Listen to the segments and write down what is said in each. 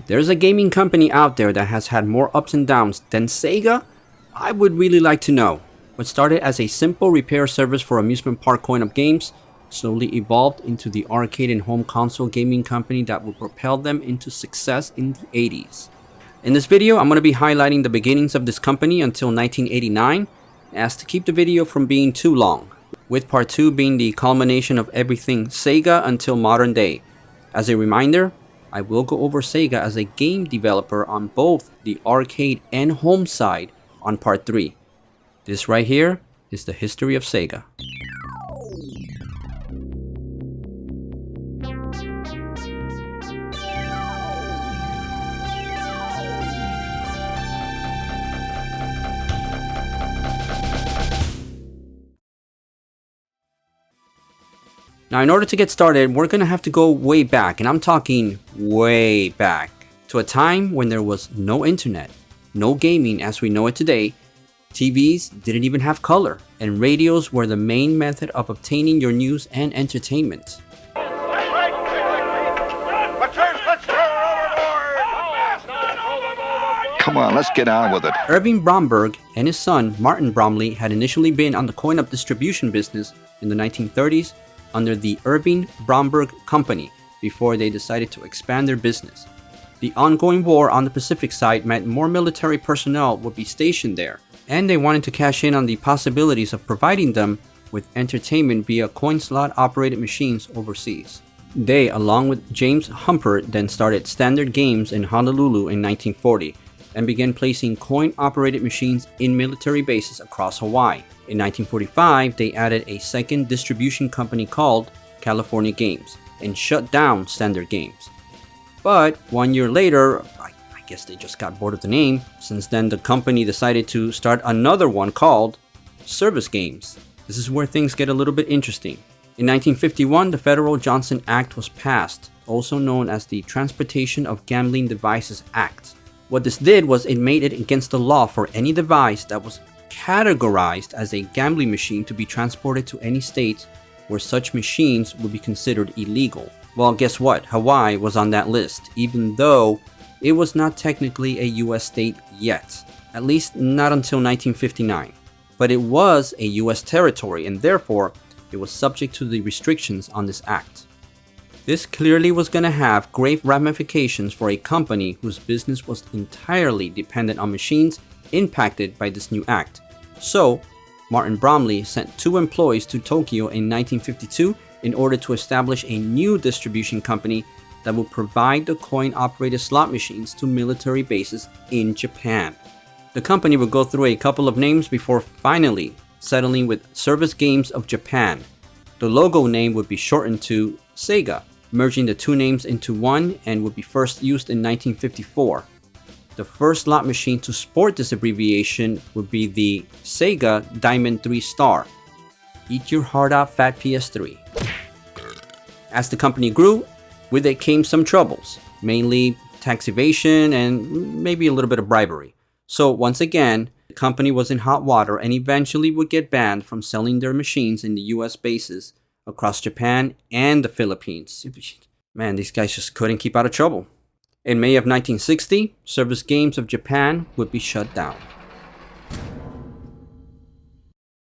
there's a gaming company out there that has had more ups and downs than Sega, I would really like to know. What started as a simple repair service for amusement park coin-op games slowly evolved into the arcade and home console gaming company that would propel them into success in the 80s. In this video, I'm going to be highlighting the beginnings of this company until 1989, as to keep the video from being too long, with part 2 being the culmination of everything Sega until modern day. As a reminder, I will go over Sega as a game developer on both the arcade and home side on part 3. This right here is the history of Sega. Now, in order to get started, we're going to have to go way back, and I'm talking way back, to a time when there was no internet, no gaming as we know it today, TVs didn't even have color, and radios were the main method of obtaining your news and entertainment. Come on, let's get on with it. Irving Bromberg and his son, Martin Bromley, had initially been on the coin-op distribution business in the 1930s under the Irving Bromberg Company before they decided to expand their business. The ongoing war on the Pacific side meant more military personnel would be stationed there, and they wanted to cash in on the possibilities of providing them with entertainment via coin slot operated machines overseas. They, along with James Humpert, then started Standard Games in Honolulu in 1940 and began placing coin operated machines in military bases across Hawaii. In 1945, they added a second distribution company called California Games and shut down Standard Games. But 1 year later, I guess they just got bored of the name. Since then, the company decided to start another one called Service Games. This is where things get a little bit interesting. In 1951, the Federal Johnson Act was passed, also known as the Transportation of Gambling Devices Act. What this did was it made it against the law for any device that was categorized as a gambling machine to be transported to any state where such machines would be considered illegal. Well, guess what? Hawaii was on that list, even though it was not technically a US state yet, at least not until 1959. But it was a US territory, and therefore it was subject to the restrictions on this act. This clearly was going to have grave ramifications for a company whose business was entirely dependent on machines impacted by this new act. So, Martin Bromley sent 2 employees to Tokyo in 1952 in order to establish a new distribution company that would provide the coin-operated slot machines to military bases in Japan. The company would go through a couple of names before finally settling with Service Games of Japan. The logo name would be shortened to Sega, merging the 2 names into one, and would be first used in 1954. The first slot machine to sport this abbreviation would be the Sega Diamond 3 Star. Eat your heart out, fat PS3. As the company grew, with it came some troubles, mainly tax evasion and maybe a little bit of bribery. So once again, the company was in hot water and eventually would get banned from selling their machines in the US bases across Japan and the Philippines. Man, these guys just couldn't keep out of trouble. In May of 1960, Service Games of Japan would be shut down.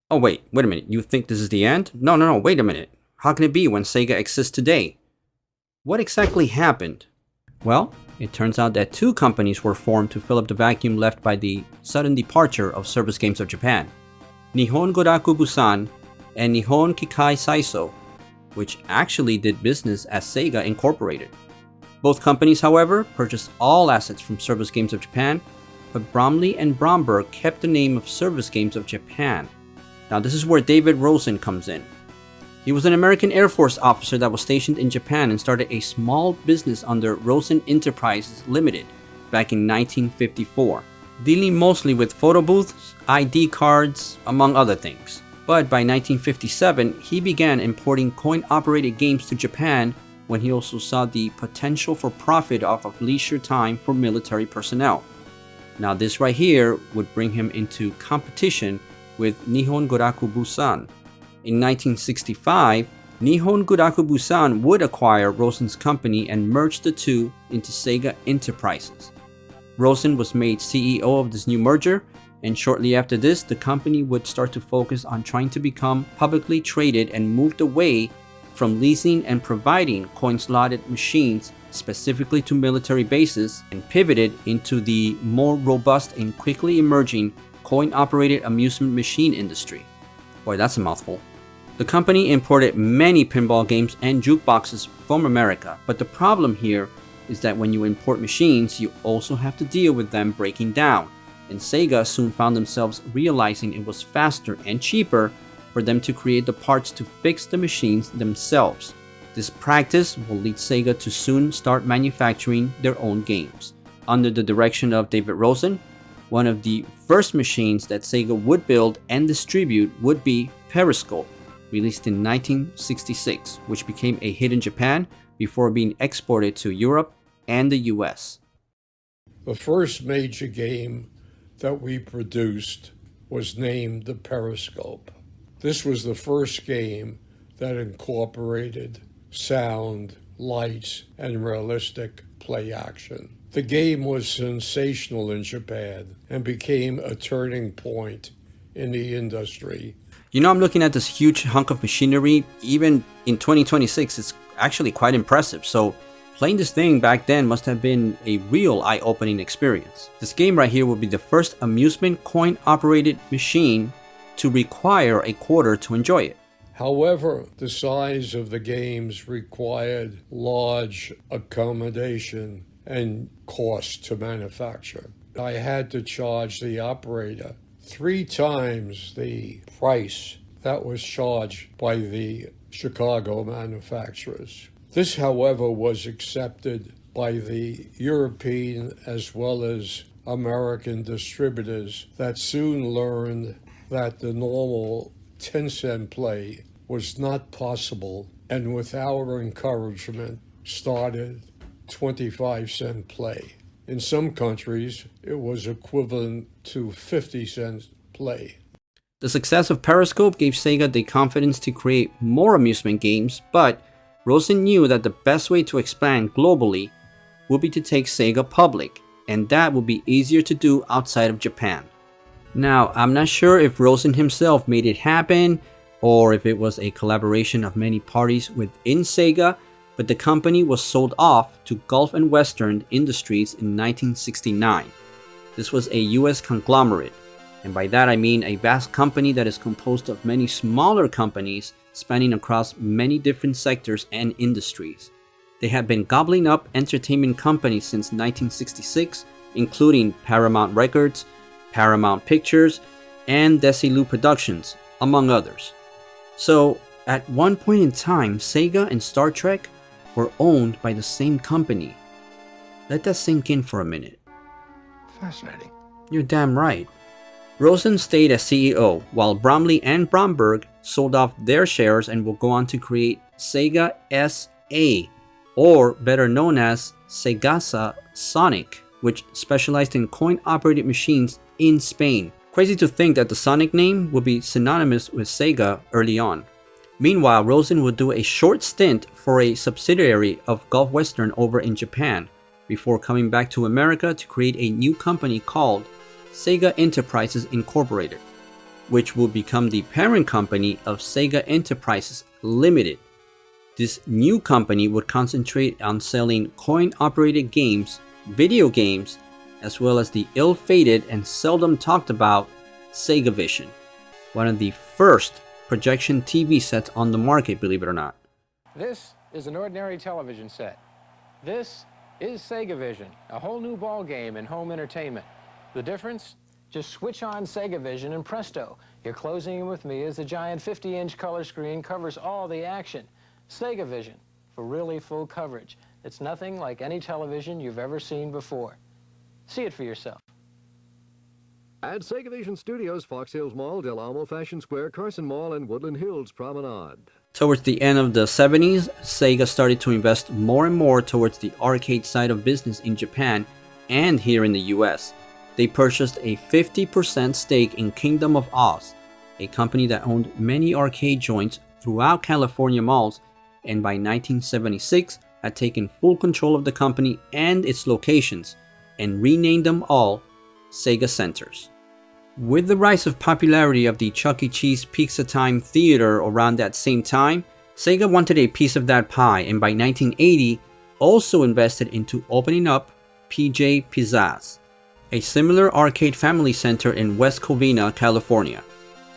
Oh wait a minute, you think this is the end? No, wait a minute. How can it be when Sega exists today? What exactly happened? Well, it turns out that 2 companies were formed to fill up the vacuum left by the sudden departure of Service Games of Japan. Nihon Goraku Busan and Nihon Kikai Saiso, which actually did business as Sega Incorporated. Both companies, however, purchased all assets from Service Games of Japan, but Bromley and Bromberg kept the name of Service Games of Japan. Now, this is where David Rosen comes in. He was an American Air Force officer that was stationed in Japan and started a small business under Rosen Enterprises Limited back in 1954, dealing mostly with photo booths, ID cards, among other things. But by 1957, he began importing coin-operated games to Japan when he also saw the potential for profit off of leisure time for military personnel. Now this right here would bring him into competition with Nihon Goraku Busan. In 1965, Nihon Guraku Busan would acquire Rosen's company and merge the two into Sega Enterprises. Rosen was made CEO of this new merger, and shortly after this, the company would start to focus on trying to become publicly traded and moved away from leasing and providing coin-slotted machines specifically to military bases and pivoted into the more robust and quickly emerging coin-operated amusement machine industry. Boy, that's a mouthful. The company imported many pinball games and jukeboxes from America, but the problem here is that when you import machines, you also have to deal with them breaking down, and Sega soon found themselves realizing it was faster and cheaper for them to create the parts to fix the machines themselves. This practice will lead Sega to soon start manufacturing their own games. Under the direction of David Rosen, one of the first machines that Sega would build and distribute would be Periscope, released in 1966, which became a hit in Japan before being exported to Europe and the US. The first major game that we produced was named the Periscope. This was the first game that incorporated sound, lights, and realistic play action. The game was sensational in Japan and became a turning point in the industry. You know, I'm looking at this huge hunk of machinery. Even in 2026, it's actually quite impressive. So playing this thing back then must have been a real eye-opening experience. This game right here will be the first amusement coin-operated machine to require a quarter to enjoy it. However, the size of the games required large accommodation and cost to manufacture. I had to charge the operator 3 times the price that was charged by the Chicago manufacturers. This, however, was accepted by the European as well as American distributors that soon learned that the normal 10-cent play was not possible, and with our encouragement started 25-cent play. In some countries, it was equivalent to 50-cent play. The success of Periscope gave Sega the confidence to create more amusement games, but Rosen knew that the best way to expand globally would be to take Sega public, and that would be easier to do outside of Japan. Now, I'm not sure if Rosen himself made it happen, or if it was a collaboration of many parties within Sega, but the company was sold off to Gulf and Western Industries in 1969. This was a US conglomerate, and by that I mean a vast company that is composed of many smaller companies spanning across many different sectors and industries. They have been gobbling up entertainment companies since 1966, including Paramount Records, Paramount Pictures, and Desilu Productions, among others. So, at one point in time, Sega and Star Trek were owned by the same company. Let that sink in for a minute. Fascinating. You're damn right. Rosen stayed as CEO, while Bromley and Bromberg sold off their shares and will go on to create Sega SA, or better known as Segasa Sonic, which specialized in coin-operated machines in Spain. Crazy to think that the Sonic name would be synonymous with Sega early on. Meanwhile, Rosen would do a short stint for a subsidiary of Gulf Western over in Japan, before coming back to America to create a new company called Sega Enterprises Incorporated, which will become the parent company of Sega Enterprises Limited. This new company would concentrate on selling coin-operated games, video games, as well as the ill-fated and seldom talked about SegaVision, one of the first projection TV sets on the market, believe it or not. This is an ordinary television set. This is SegaVision, a whole new ball game in home entertainment. The difference? Just switch on SegaVision and presto, you're closing in with me as the giant 50-inch color screen covers all the action. SegaVision, for really full coverage. It's nothing like any television you've ever seen before. See it for yourself. At SegaVision Studios, Fox Hills Mall, Del Amo Fashion Square, Carson Mall, and Woodland Hills Promenade. Towards the end of the 70s, Sega started to invest more and more towards the arcade side of business in Japan and here in the US. They purchased a 50% stake in Kingdom of Oz, a company that owned many arcade joints throughout California malls, and by 1976 had taken full control of the company and its locations and renamed them all Sega Centers. With the rise of popularity of the Chuck E. Cheese Pizza Time Theater around that same time, Sega wanted a piece of that pie, and by 1980 also invested into opening up PJ Pizzazz, a similar arcade family center in West Covina, California.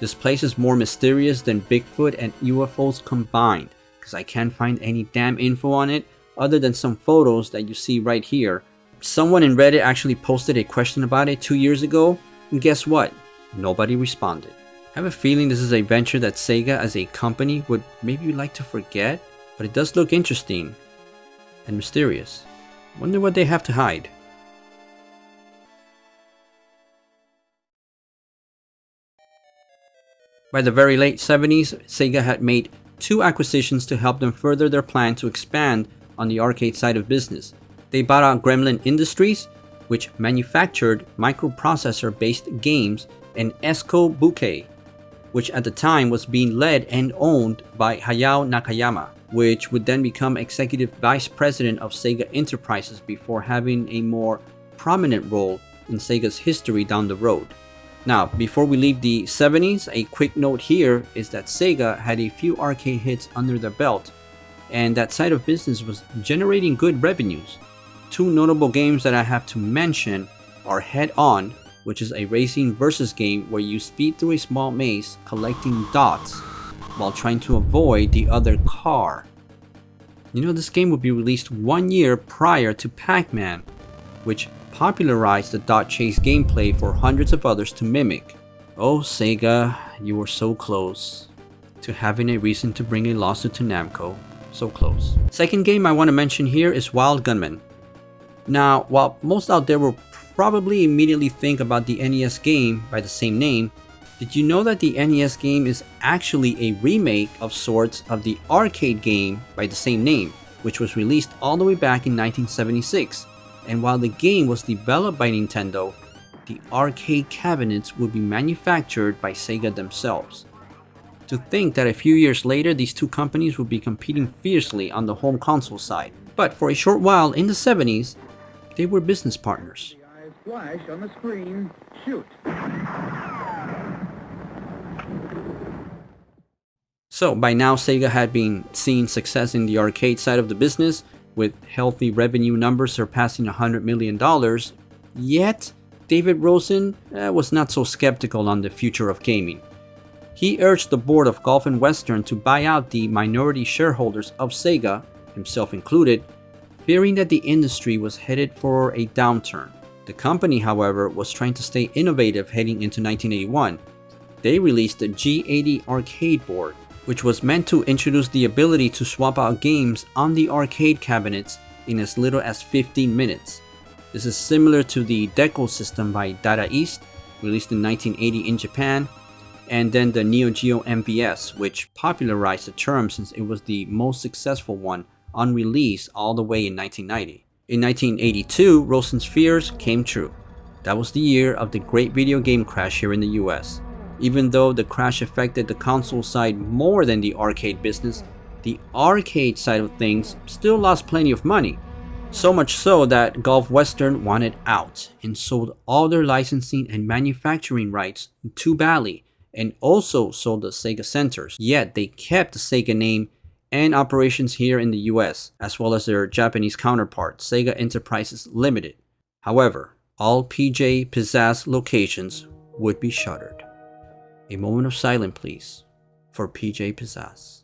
This place is more mysterious than Bigfoot and UFOs combined, because I can't find any damn info on it other than some photos that you see right here. Someone in Reddit actually posted a question about it 2 years ago, and guess what? Nobody responded. I have a feeling this is a venture that Sega as a company would maybe like to forget, but it does look interesting and mysterious. Wonder what they have to hide. By the very late 70s, Sega had made 2 acquisitions to help them further their plan to expand on the arcade side of business. They bought out Gremlin Industries, which manufactured microprocessor-based games, and Esco Bouquet, which at the time was being led and owned by Hayao Nakayama, which would then become executive vice president of Sega Enterprises before having a more prominent role in Sega's history down the road. Now, before we leave the 70s, a quick note here is that Sega had a few arcade hits under their belt, and that side of business was generating good revenues. 2 notable games that I have to mention are Head On, which is a racing versus game where you speed through a small maze collecting dots while trying to avoid the other car. You know, this game would be released 1 year prior to Pac-Man, which popularized the dot chase gameplay for hundreds of others to mimic. Oh Sega, you were so close to having a reason to bring a lawsuit to Namco. So close. Second game I want to mention here is Wild Gunman. Now, while most out there will probably immediately think about the NES game by the same name, did you know that the NES game is actually a remake of sorts of the arcade game by the same name, which was released all the way back in 1976? And while the game was developed by Nintendo, the arcade cabinets would be manufactured by Sega themselves. To think that a few years later these 2 companies would be competing fiercely on the home console side. But for a short while in the 70s, they were business partners. Flash on the screen. Shoot. So by now Sega had been seeing success in the arcade side of the business, with healthy revenue numbers surpassing $100 million, yet David Rosen was not so skeptical on the future of gaming. He urged the board of Gulf and Western to buy out the minority shareholders of Sega, himself included, fearing that the industry was headed for a downturn. The company, however, was trying to stay innovative heading into 1981. They released the G80 arcade board, which was meant to introduce the ability to swap out games on the arcade cabinets in as little as 15 minutes. This is similar to the Deco system by Data East, released in 1980 in Japan, and then the Neo Geo MVS, which popularized the term since it was the most successful one on release all the way in 1990. In 1982, Rosen's fears came true. That was the year of the great video game crash here in the US. Even though the crash affected the console side more than the arcade business, the arcade side of things still lost plenty of money. So much so that Gulf Western wanted out and sold all their licensing and manufacturing rights to Bally, and also sold the Sega Centers. Yet they kept the Sega name and operations here in the US, as well as their Japanese counterpart, Sega Enterprises Limited. However, all PJ Pizzazz locations would be shuttered. A moment of silence, please, for PJ Pizzazz.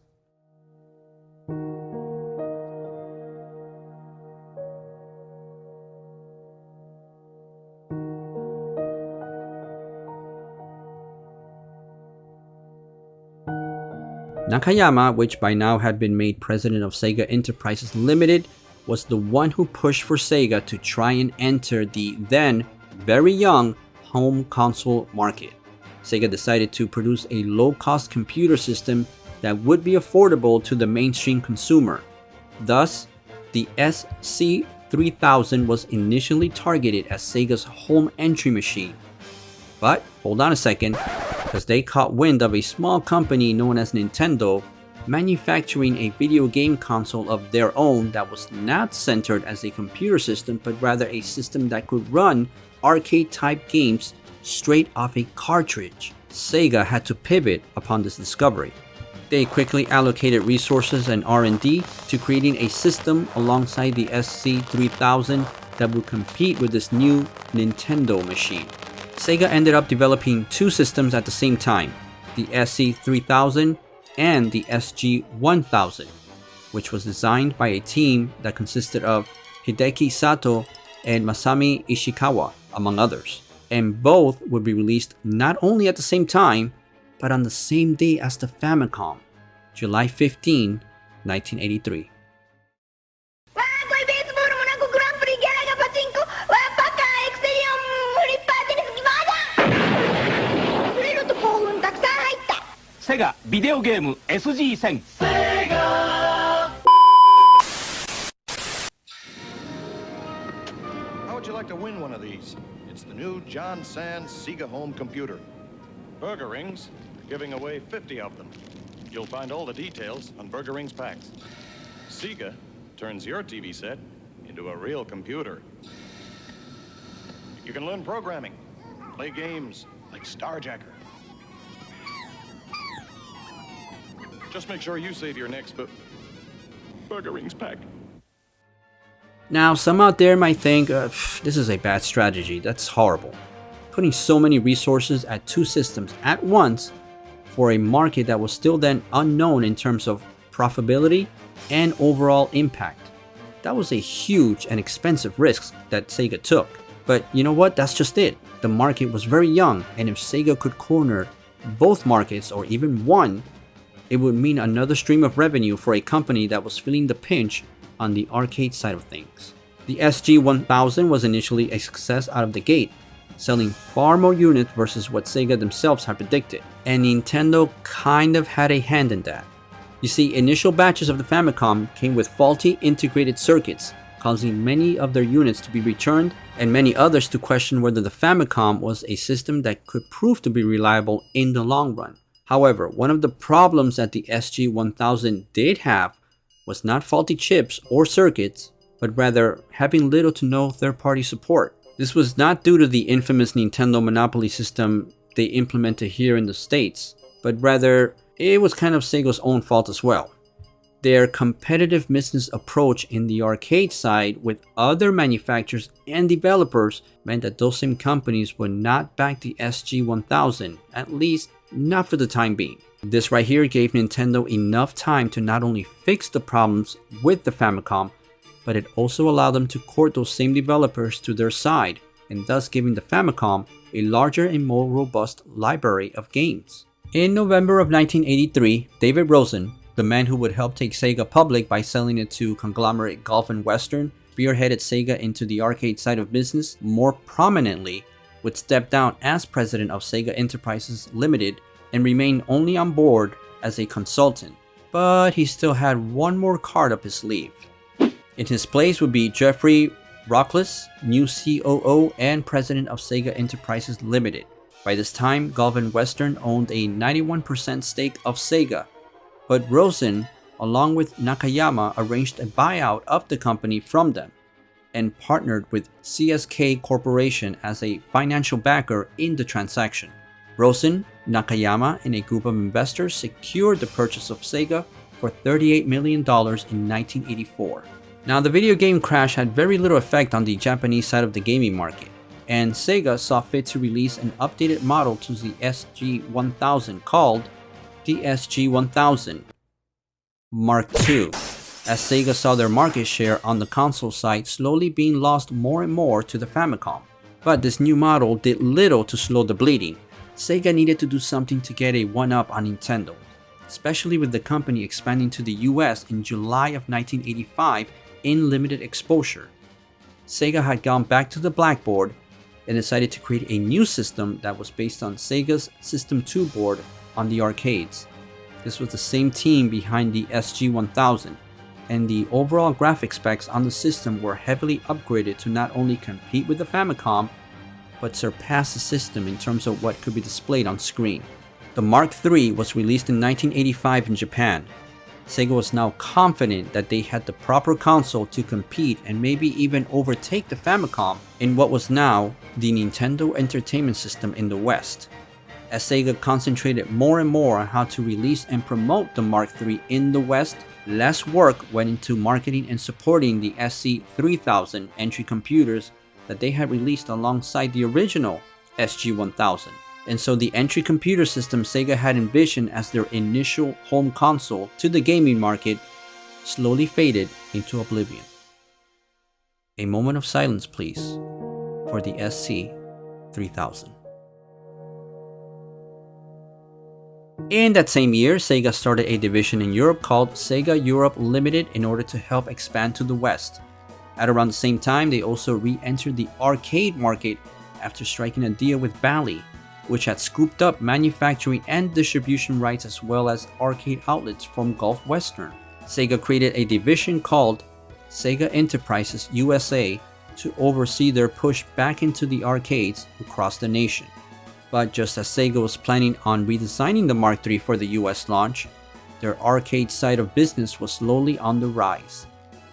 Nakayama, which by now had been made president of Sega Enterprises Limited, was the one who pushed for Sega to try and enter the then very young home console market. Sega decided to produce a low-cost computer system that would be affordable to the mainstream consumer. Thus, the SC3000 was initially targeted as Sega's home entry machine. But hold on a second, because they caught wind of a small company known as Nintendo manufacturing a video game console of their own that was not centered as a computer system, but rather a system that could run arcade-type games straight off a cartridge. Sega had to pivot upon this discovery. They quickly allocated resources and R&D to creating a system alongside the SC3000 that would compete with this new Nintendo machine. Sega ended up developing two systems at the same time, the SC3000 and the SG1000, which was designed by a team that consisted of Hideki Sato and Masami Ishikawa, among others. And both would be released not only at the same time, but on the same day as the Famicom, July 15, 1983. Sega ビデオゲーム SG1000 How would you like to win one of these? It's the new John Sands Sega home computer. Burger Rings are giving away 50 of them. You'll find all the details on Burger Rings packs. Sega turns your TV set into a real computer. You can learn programming, play games like Starjacker. Just make sure you save your next Burger Rings pack. Now, some out there might think, this is a bad strategy, that's horrible. Putting so many resources at two systems at once for a market that was still then unknown in terms of profitability and overall impact. That was a huge and expensive risk that Sega took. But you know what? That's just it. The market was very young, and if Sega could corner both markets or even one, it would mean another stream of revenue for a company that was feeling the pinch on the arcade side of things. The SG-1000 was initially a success out of the gate, selling far more units versus what Sega themselves had predicted, and Nintendo kind of had a hand in that. You see, initial batches of the Famicom came with faulty integrated circuits, causing many of their units to be returned and many others to question whether the Famicom was a system that could prove to be reliable in the long run. However, one of the problems that the SG-1000 did have was not faulty chips or circuits, but rather having little to no third-party support. This was not due to the infamous Nintendo Monopoly system they implemented here in the States, but rather it was kind of Sega's own fault as well. Their competitive business approach in the arcade side with other manufacturers and developers meant that those same companies would not back the SG-1000, at least not for the time being. This right here gave Nintendo enough time to not only fix the problems with the Famicom, but it also allowed them to court those same developers to their side, and thus giving the Famicom a larger and more robust library of games. In November of 1983, David Rosen, the man who would help take Sega public by selling it to conglomerate Gulf and Western, spearheaded Sega into the arcade side of business more prominently, would step down as president of Sega Enterprises Limited and remain only on board as a consultant. But he still had one more card up his sleeve. In his place would be Jeffrey Rockless, new COO and president of Sega Enterprises Limited. By this time, Gulf and Western owned a 91% stake of Sega, but Rosen, along with Nakayama, arranged a buyout of the company from them and partnered with CSK Corporation as a financial backer in the transaction. Rosen, Nakayama, and a group of investors secured the purchase of Sega for $38 million in 1984. Now, the video game crash had very little effect on the Japanese side of the gaming market, and Sega saw fit to release an updated model to the SG-1000 called the SG-1000 Mark II, as Sega saw their market share on the console side slowly being lost more and more to the Famicom. But this new model did little to slow the bleeding. Sega needed to do something to get a one-up on Nintendo, especially with the company expanding to the US in July of 1985 in limited exposure. Sega had gone back to the blackboard and decided to create a new system that was based on Sega's System 2 board on the arcades. This was the same team behind the SG-1000, and the overall graphic specs on the system were heavily upgraded to not only compete with the Famicom, but surpass the system in terms of what could be displayed on screen. The Mark III was released in 1985 in Japan, Sega was now confident that they had the proper console to compete and maybe even overtake the Famicom in what was now the Nintendo Entertainment System in the West. As Sega concentrated more and more on how to release and promote the Mark III in the West, less work went into marketing and supporting the SC3000 entry computers that they had released alongside the original SG1000. And so the entry computer system Sega had envisioned as their initial home console to the gaming market slowly faded into oblivion. A moment of silence, please, for the SC3000. In that same year, Sega started a division in Europe called Sega Europe Limited in order to help expand to the West. At around the same time, they also re-entered the arcade market after striking a deal with Bally, which had scooped up manufacturing and distribution rights as well as arcade outlets from Gulf Western. Sega created a division called Sega Enterprises USA to oversee their push back into the arcades across the nation. But just as Sega was planning on redesigning the Mark III for the US launch, their arcade side of business was slowly on the rise.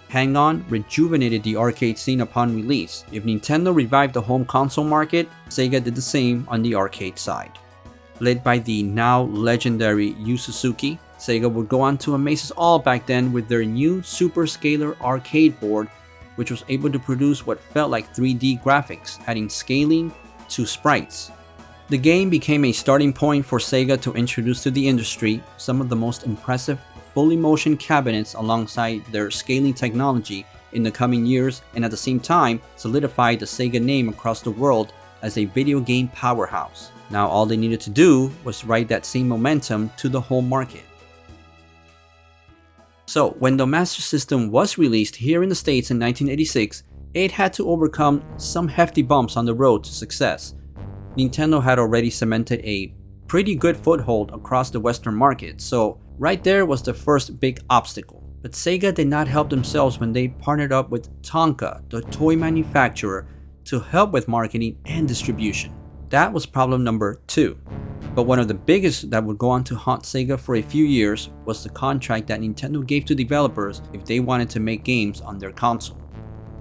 Hang-On rejuvenated the arcade scene upon release. If Nintendo revived the home console market, Sega did the same on the arcade side. Led by the now legendary Yu Suzuki, Sega would go on to amaze us all back then with their new Super Scaler arcade board, which was able to produce what felt like 3D graphics, adding scaling to sprites. The game became a starting point for Sega to introduce to the industry some of the most impressive fully motion cabinets alongside their scaling technology in the coming years, and at the same time solidified the Sega name across the world as a video game powerhouse. Now all they needed to do was ride that same momentum to the home market. So when the Master System was released here in the States in 1986, it had to overcome some hefty bumps on the road to success. Nintendo had already cemented a pretty good foothold across the Western market, so right there was the first big obstacle. But Sega did not help themselves when they partnered up with Tonka, the toy manufacturer, to help with marketing and distribution. That was problem number 2. But one of the biggest that would go on to haunt Sega for a few years was the contract that Nintendo gave to developers if they wanted to make games on their console.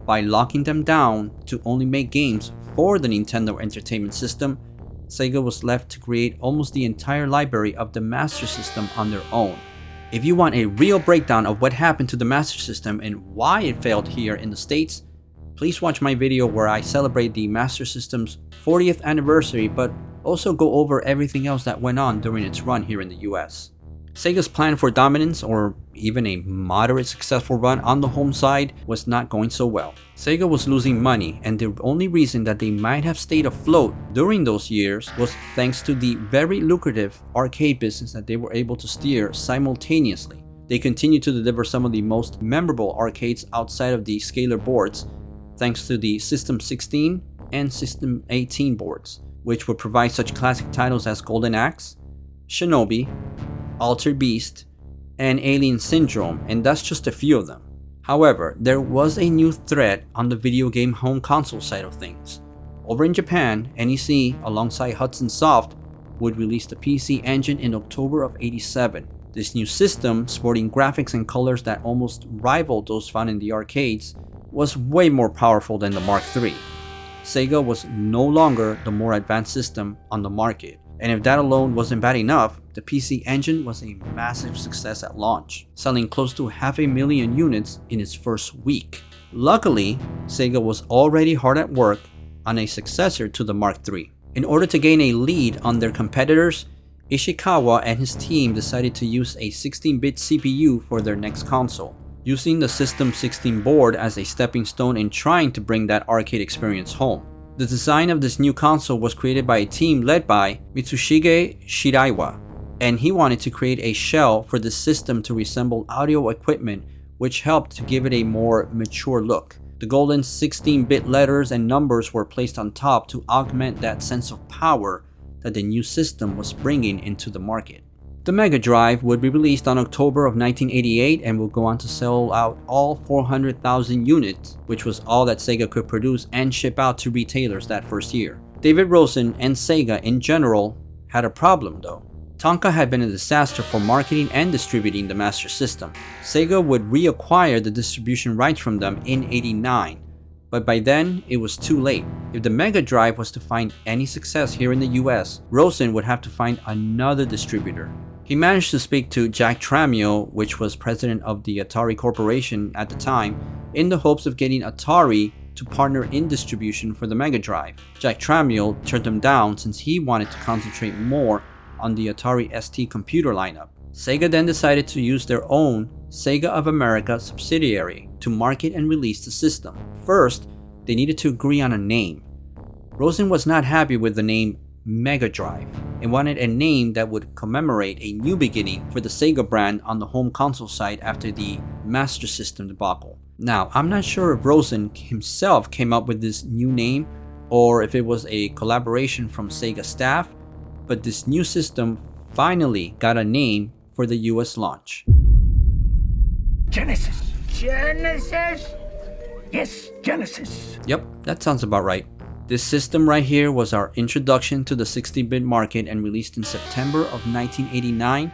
By locking them down to only make games for the Nintendo Entertainment System, Sega was left to create almost the entire library of the Master System on their own. If you want a real breakdown of what happened to the Master System and why it failed here in the States, please watch my video where I celebrate the Master System's 40th anniversary, but also go over everything else that went on during its run here in the US. Sega's plan for dominance, or even a moderate successful run on the home side, was not going so well. Sega was losing money, and the only reason that they might have stayed afloat during those years was thanks to the very lucrative arcade business that they were able to steer simultaneously. They continued to deliver some of the most memorable arcades outside of the scalar boards, thanks to the System 16 and System 18 boards, which would provide such classic titles as Golden Axe, Shinobi, Altered Beast, and Alien Syndrome, and that's just a few of them. However, there was a new threat on the video game home console side of things. Over in Japan, NEC, alongside Hudson Soft, would release the PC Engine in October of '87. This new system, sporting graphics and colors that almost rivaled those found in the arcades, was way more powerful than the Mark III. Sega was no longer the more advanced system on the market. And if that alone wasn't bad enough, the PC Engine was a massive success at launch, selling close to 500,000 units in its first week. Luckily, Sega was already hard at work on a successor to the Mark III. In order to gain a lead on their competitors, Ishikawa and his team decided to use a 16-bit CPU for their next console, using the System 16 board as a stepping stone in trying to bring that arcade experience home. The design of this new console was created by a team led by Mitsushige Shiraiwa, and he wanted to create a shell for the system to resemble audio equipment, which helped to give it a more mature look. The golden 16-bit letters and numbers were placed on top to augment that sense of power that the new system was bringing into the market. The Mega Drive would be released on October of 1988 and will go on to sell out all 400,000 units, which was all that Sega could produce and ship out to retailers that first year. David Rosen and Sega in general had a problem though. Tonka had been a disaster for marketing and distributing the Master System. Sega would reacquire the distribution rights from them in '89, but by then it was too late. If the Mega Drive was to find any success here in the US, Rosen would have to find another distributor. He managed to speak to Jack Tramiel, which was president of the Atari Corporation at the time, in the hopes of getting Atari to partner in distribution for the Mega Drive. Jack Tramiel turned him down since he wanted to concentrate more on the Atari ST computer lineup. Sega then decided to use their own Sega of America subsidiary to market and release the system. First, they needed to agree on a name. Rosen was not happy with the name Mega Drive and wanted a name that would commemorate a new beginning for the Sega brand on the home console side after the Master System debacle. Now, I'm not sure if Rosen himself came up with this new name or if it was a collaboration from Sega staff, but this new system finally got a name for the US launch. Genesis. Genesis? Yes, Genesis. Yep, that sounds about right. This system right here was our introduction to the 16-bit market and released in September of 1989,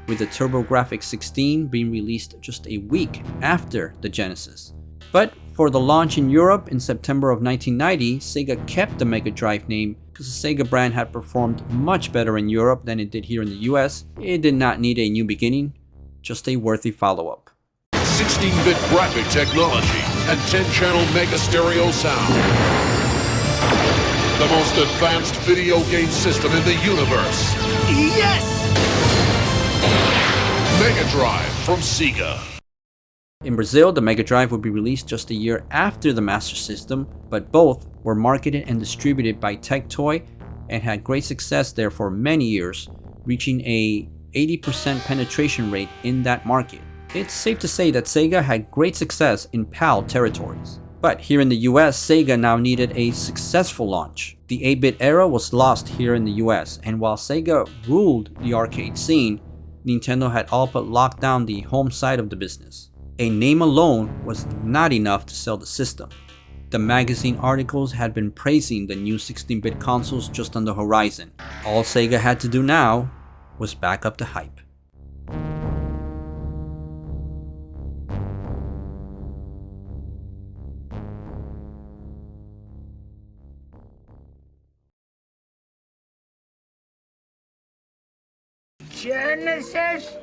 with the TurboGrafx 16 being released just a week after the Genesis. But for the launch in Europe in September of 1990, Sega kept the Mega Drive name because the Sega brand had performed much better in Europe than it did here in the US. It did not need a new beginning, just a worthy follow-up. 16-bit graphic technology and 10-channel mega stereo sound. The most advanced video game system in the universe. Yes! Mega Drive from Sega. In Brazil, the Mega Drive would be released just a year after the Master System, but both were marketed and distributed by Tectoy and had great success there for many years, reaching a 80% penetration rate in that market. It's safe to say that Sega had great success in PAL territories. But here in the US, Sega now needed a successful launch. The 8-bit era was lost here in the US, and while Sega ruled the arcade scene, Nintendo had all but locked down the home side of the business. A name alone was not enough to sell the system. The magazine articles had been praising the new 16-bit consoles just on the horizon. All Sega had to do now was back up the hype. Genesis?